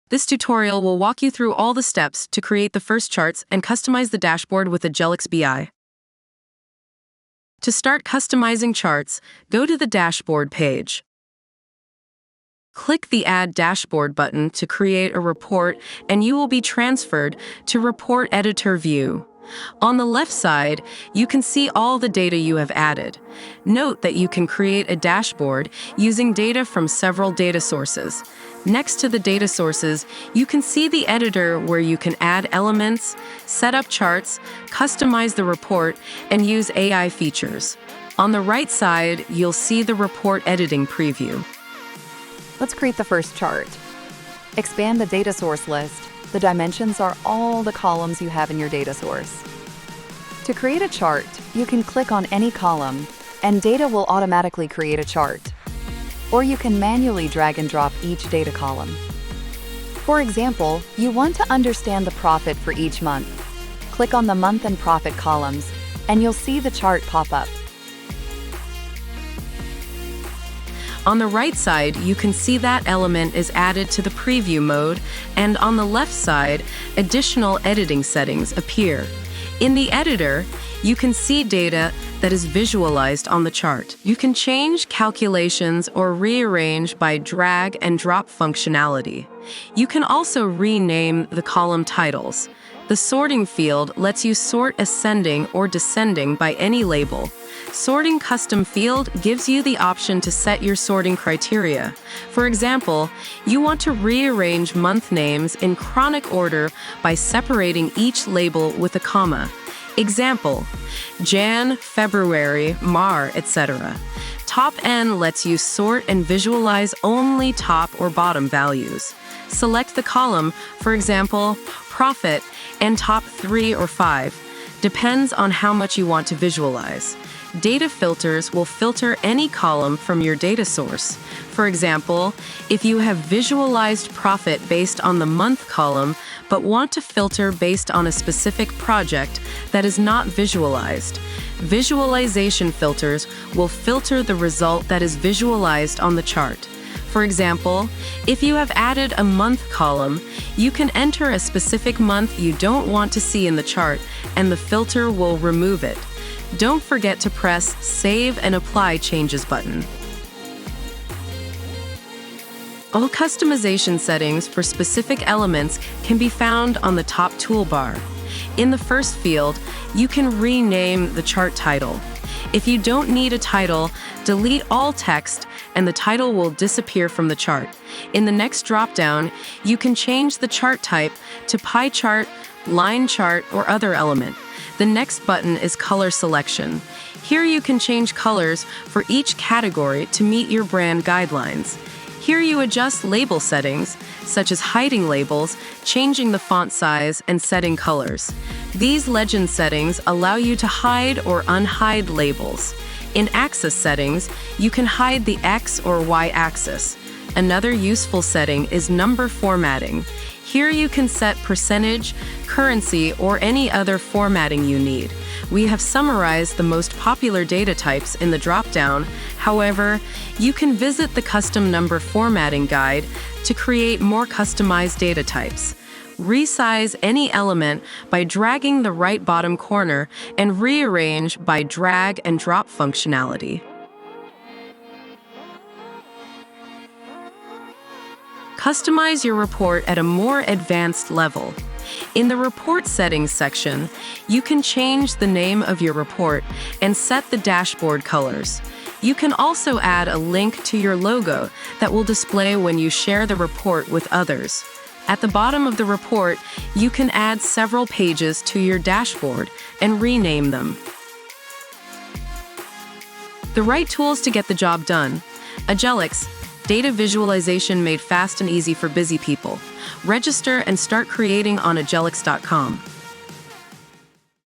This tutorial will walk you through all the steps to create the first charts and customize the dashboard with Ajelix BI. To start customizing charts, go to the dashboard page. Click the Add Dashboard button to create a report, and you will be transferred to Report Editor View. On the left side, you can see all the data you have added. Note that you can create a dashboard using data from several data sources. Next to the data sources, you can see the editor where you can add elements, set up charts, customize the report, and use AI features. On the right side, you'll see the report editing preview. Let's create the first chart. Expand the data source list. The dimensions are all the columns you have in your data source. To create a chart, you can click on any column, and data will automatically create a chart. Or you can manually drag and drop each data column. For example, you want to understand the profit for each month. Click on the month and profit columns, and you'll see the chart pop up. On the right side, you can see that element is added to the preview mode, and on the left side, additional editing settings appear. In the editor, you can see data that is visualized on the chart. You can change calculations or rearrange by drag and drop functionality. You can also rename the column titles. The sorting field lets you sort ascending or descending by any label. Sorting custom field gives you the option to set your sorting criteria. For example, you want to rearrange month names in chronic order by separating each label with a comma. Example, Jan, February, Mar, etc. Top N lets you sort and visualize only top or bottom values. Select the column, for example, profit, and top 3 or 5. Depends on how much you want to visualize. Data filters will filter any column from your data source. For example, if you have visualized profit based on the month column, but want to filter based on a specific project that is not visualized, visualization filters will filter the result that is visualized on the chart. For example, if you have added a month column, you can enter a specific month you don't want to see in the chart, and the filter will remove it. Don't forget to press Save and Apply Changes button. All customization settings for specific elements can be found on the top toolbar. In the first field, you can rename the chart title. If you don't need a title, delete all text and the title will disappear from the chart. In the next dropdown, you can change the chart type to pie chart, line chart, or other element. The next button is color selection. Here you can change colors for each category to meet your brand guidelines. Here you adjust label settings, such as hiding labels, changing the font size, and setting colors. These legend settings allow you to hide or unhide labels. In axis settings, you can hide the X or Y axis. Another useful setting is number formatting. Here you can set percentage, currency, or any other formatting you need. We have summarized the most popular data types in the dropdown. However, you can visit the custom number formatting guide to create more customized data types. Resize any element by dragging the right bottom corner and rearrange by drag and drop functionality. Customize your report at a more advanced level. In the Report Settings section, you can change the name of your report and set the dashboard colors. You can also add a link to your logo that will display when you share the report with others. At the bottom of the report, you can add several pages to your dashboard and rename them. The right tools to get the job done. Ajelix, data visualization made fast and easy for busy people. Register and start creating on ajelix.com.